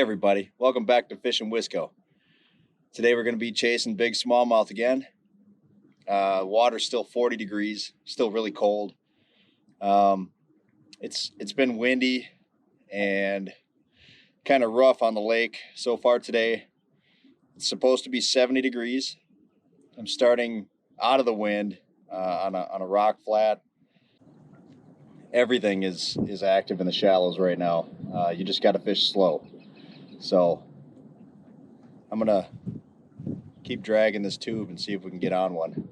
everybody, welcome back to Fishin Wisco. Today we're going to be chasing big smallmouth again. Water's still 40 degrees, still really cold. It's been windy and kind of rough on the lake so far today. It's supposed to be 70 degrees. I'm starting out of the wind on a rock flat. Everything is active in the shallows right now. You just got to fish slow. So I'm gonna keep dragging this tube and see if we can get on one.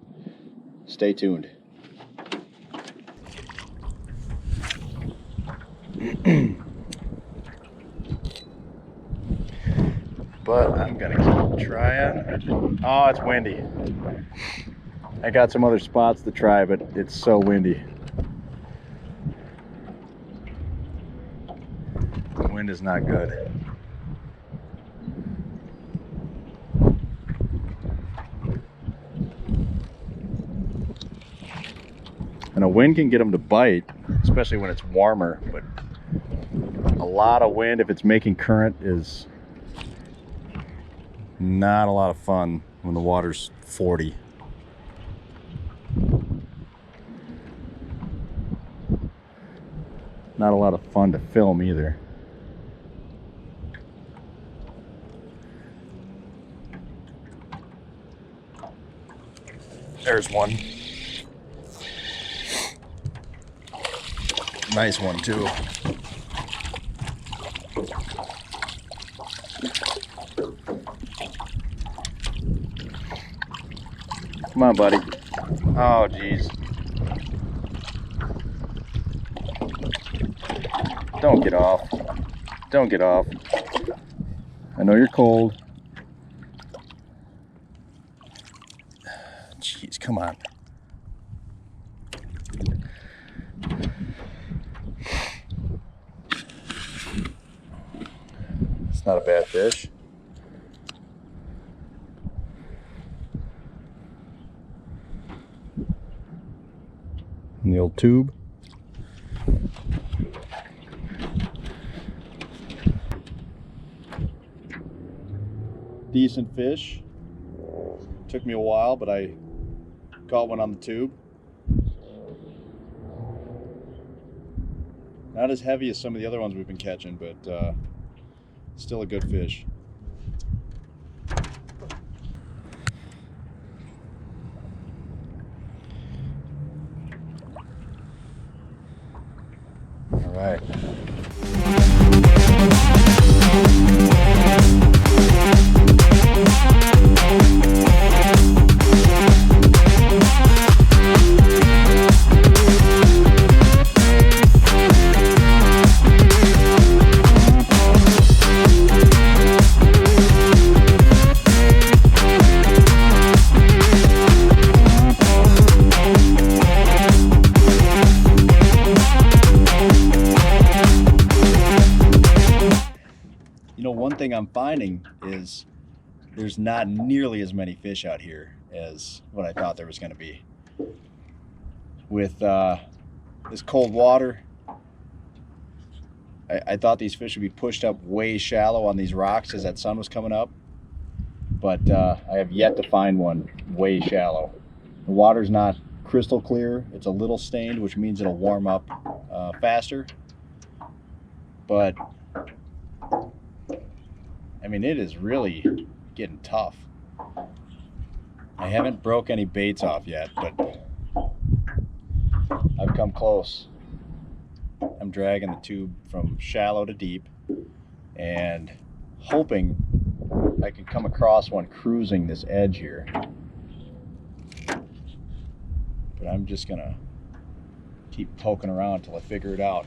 Stay tuned. But I'm gonna keep trying. Oh, it's windy. I got some other spots to try, but it's so windy. The wind is not good. And a wind can get them to bite, especially when it's warmer, but a lot of wind, if it's making current, is not a lot of fun when the water's 40. Not a lot of fun to film either. There's one. Nice one too. Come on, buddy. Oh, geez. Don't get off. Don't get off. I know you're cold. Jeez, come on. It's not a bad fish. And the old tube. Decent fish. Took me a while, but I caught one on the tube. Not as heavy as some of the other ones we've been catching, but still a good fish. All right. One thing I'm finding is there's not nearly as many fish out here as what I thought there was going to be. With this cold water, I thought these fish would be pushed up way shallow on these rocks as that sun was coming up, but I have yet to find one way shallow. The water's not crystal clear. It's a little stained, which means it'll warm up faster, but I mean, it is really getting tough. I haven't broke any baits off yet, but I've come close. I'm dragging the tube from shallow to deep and hoping I can come across one cruising this edge here. But I'm just gonna keep poking around until I figure it out.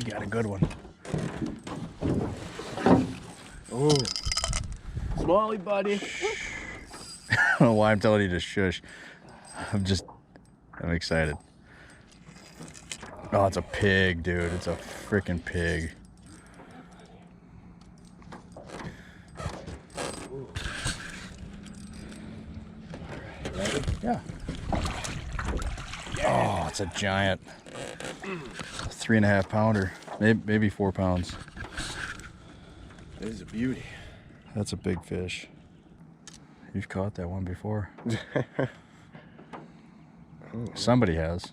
Got a good one. Oh, Smalley, buddy. I don't know why I'm telling you to shush. I'm excited. Oh, it's a pig, dude. It's a freaking pig. Ready? Yeah. Oh, That's a giant 3.5 pounder, maybe 4 pounds. This is a beauty. That's a big fish. You've caught that one before. Somebody has.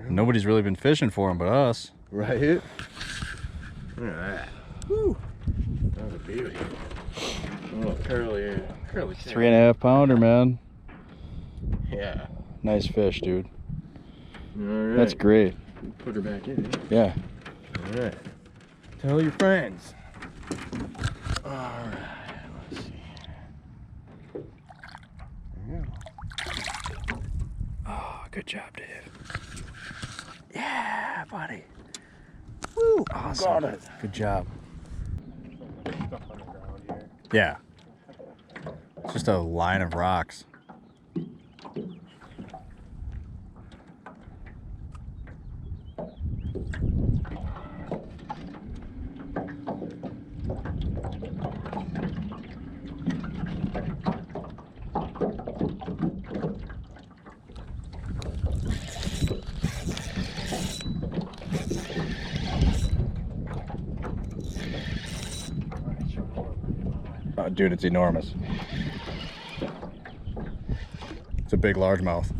Nobody's really been fishing for him but us. Right? Look at that. Woo! That was a beauty. Oh, curly. 3.5 pounder, man. Yeah. Nice fish, dude. All right. That's great. Put her back in. Yeah. All right. Tell your friends. All right. Let's see. There you go. Oh, good job, Dave. Yeah, buddy. Woo! Awesome. Got it. Good job. Stuff on the ground here. Yeah. It's just a line of rocks. Oh, dude, it's enormous. It's a big largemouth.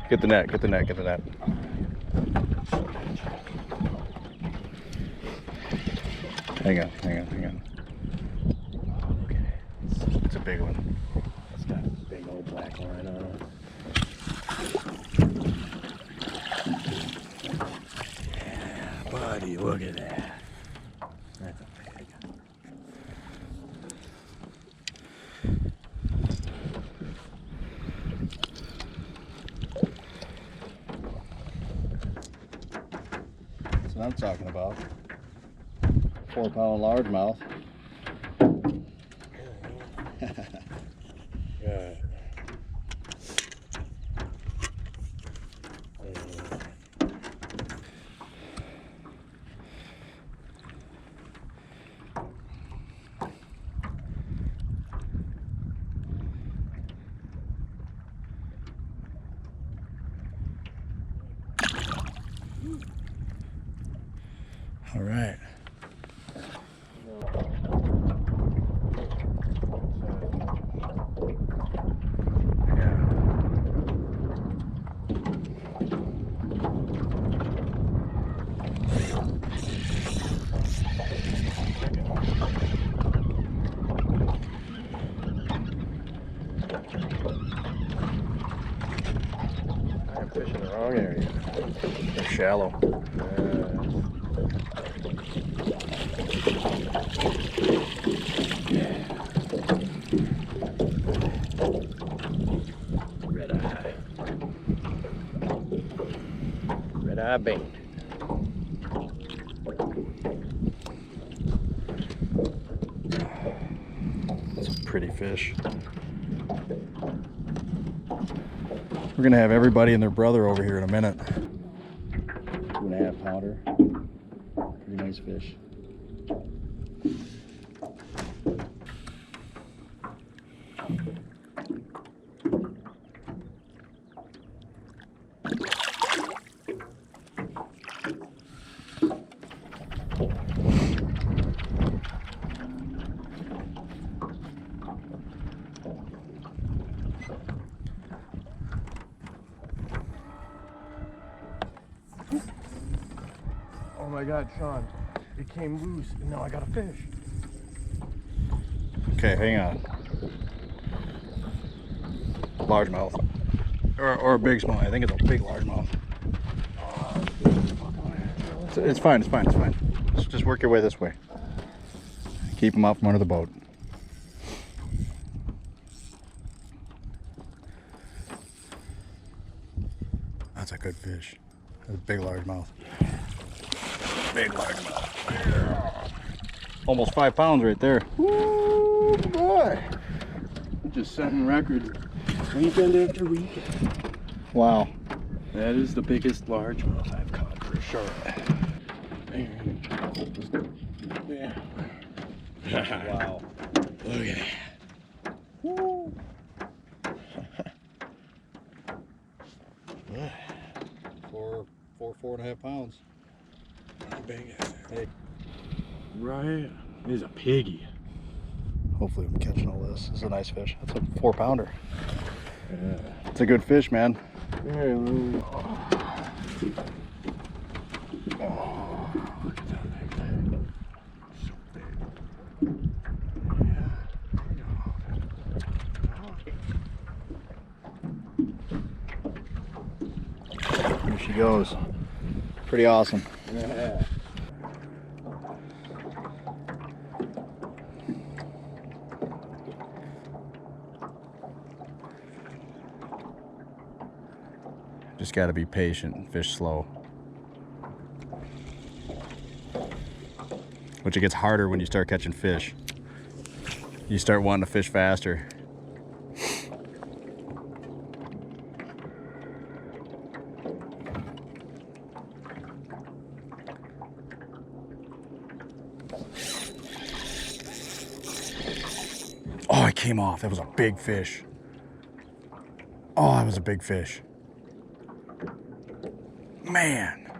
Get the net, get the net, get the net. Hang on, hang on, hang on. Okay. It's a big one. It's got a big old black line on it. Yeah, buddy, look at that. That's a pig. That's what I'm talking about. 4-pound largemouth. Yeah. All right. I'm fishing the wrong area. They're shallow. Red eye. Red eye bait. That's a pretty fish. We're gonna have everybody and their brother over here in a minute. 2.5 pounder. Pretty nice fish. Oh my God, Sean. It came loose and now I got a fish. Okay, hang on. Largemouth. Or a big small. I think it's a big largemouth. It's fine, it's fine, it's fine. Just work your way this way. Keep them out from under the boat. That's a good fish. That's a big largemouth. Big largemouth. Almost 5 pounds right there. Woo, boy. Just setting records weekend after weekend. Wow. That is the biggest largemouth I've caught for sure. Yeah. Wow. Look at that. Woo. Yeah. Right. He's a piggy. Hopefully I'm catching all this. This is a nice fish. That's a 4-pounder. Yeah. It's a good fish, man. Very low. Here she goes. Pretty awesome. Yeah. Just got to be patient and fish slow. Which it gets harder when you start catching fish. You start wanting to fish faster. Oh, it came off. That was a big fish. Oh, that was a big fish. Man.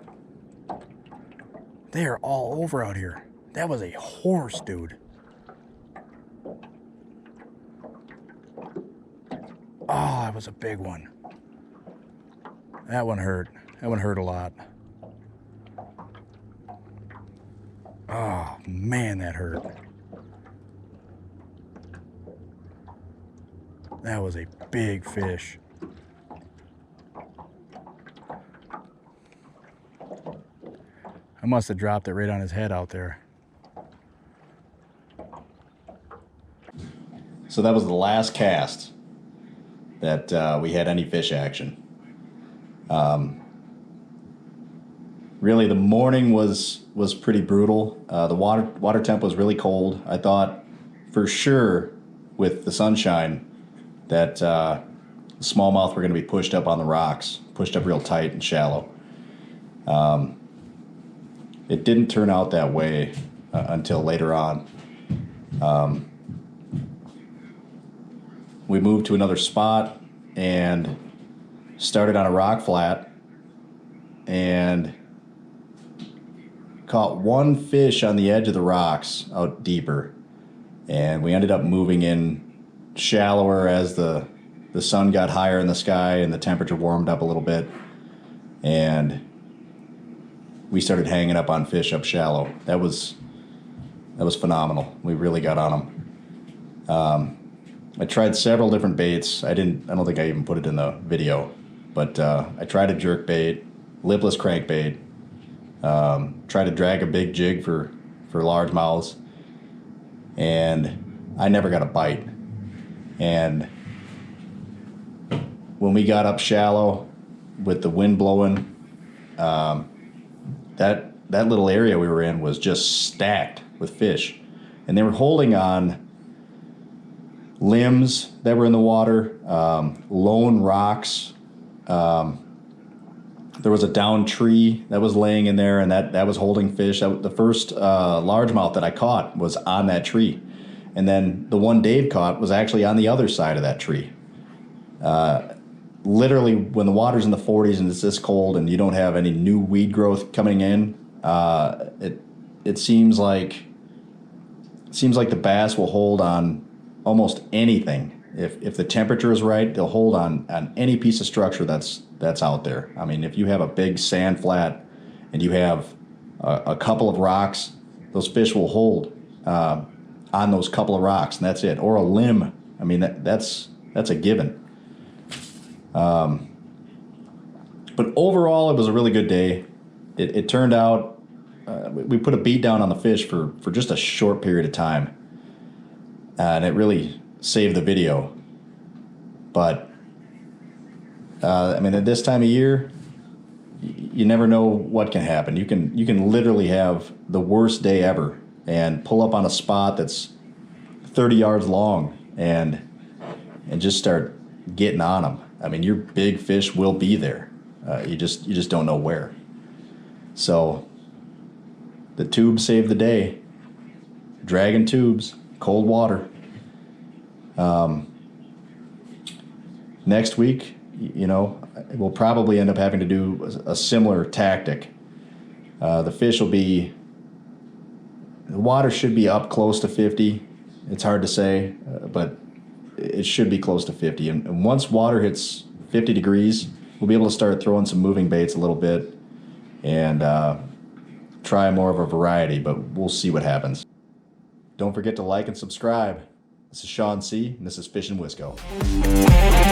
They are all over out here. That was a horse, dude. Oh, that was a big one. That one hurt. That one hurt a lot. Oh, man, that hurt. That was a big fish. I must have dropped it right on his head out there. So that was the last cast that we had any fish action. Really, the morning was pretty brutal. The water temp was really cold. I thought for sure with the sunshine that smallmouth were going to be pushed up on the rocks, pushed up real tight and shallow. It didn't turn out that way until later on. We moved to another spot and started on a rock flat and caught one fish on the edge of the rocks out deeper. And we ended up moving in shallower as the sun got higher in the sky and the temperature warmed up a little bit. And we started hanging up on fish up shallow. That was phenomenal. We really got on them. I tried several different baits. I don't think I even put it in the video, but I tried a jerk bait, lipless crankbait, tried to drag a big jig for largemouths, and I never got a bite. And when we got up shallow with the wind blowing, that little area we were in was just stacked with fish, and they were holding on limbs that were in the water, lone rocks. There was a downed tree that was laying in there, and that was holding fish. The first largemouth that I caught was on that tree, and then the one Dave caught was actually on the other side of that tree. Literally, when the water's in the 40s and it's this cold and you don't have any new weed growth coming in, it seems like the bass will hold on almost anything. If the temperature is right, they'll hold on any piece of structure that's out there. I mean, if you have a big sand flat and you have a couple of rocks, those fish will hold on those couple of rocks, and that's it. Or a limb. I mean, that's a given. But overall, it was a really good day. It turned out we put a beat down on the fish for just a short period of time. And it really saved the video. But, I mean, at this time of year, you never know what can happen. You can literally have the worst day ever and pull up on a spot that's 30 yards long and just start getting on them. I mean, your big fish will be there. You just don't know where. So the tube saved the day. Dragging tubes. Cold water. Next week, we'll probably end up having to do a similar tactic. The fish will be The water should be up close to 50. It's hard to say, but it should be close to 50. And once water hits 50 degrees, we'll be able to start throwing some moving baits a little bit and try more of a variety, but we'll see what happens. Don't forget to like and subscribe. This is Sean C., and this is Fishin Wisco.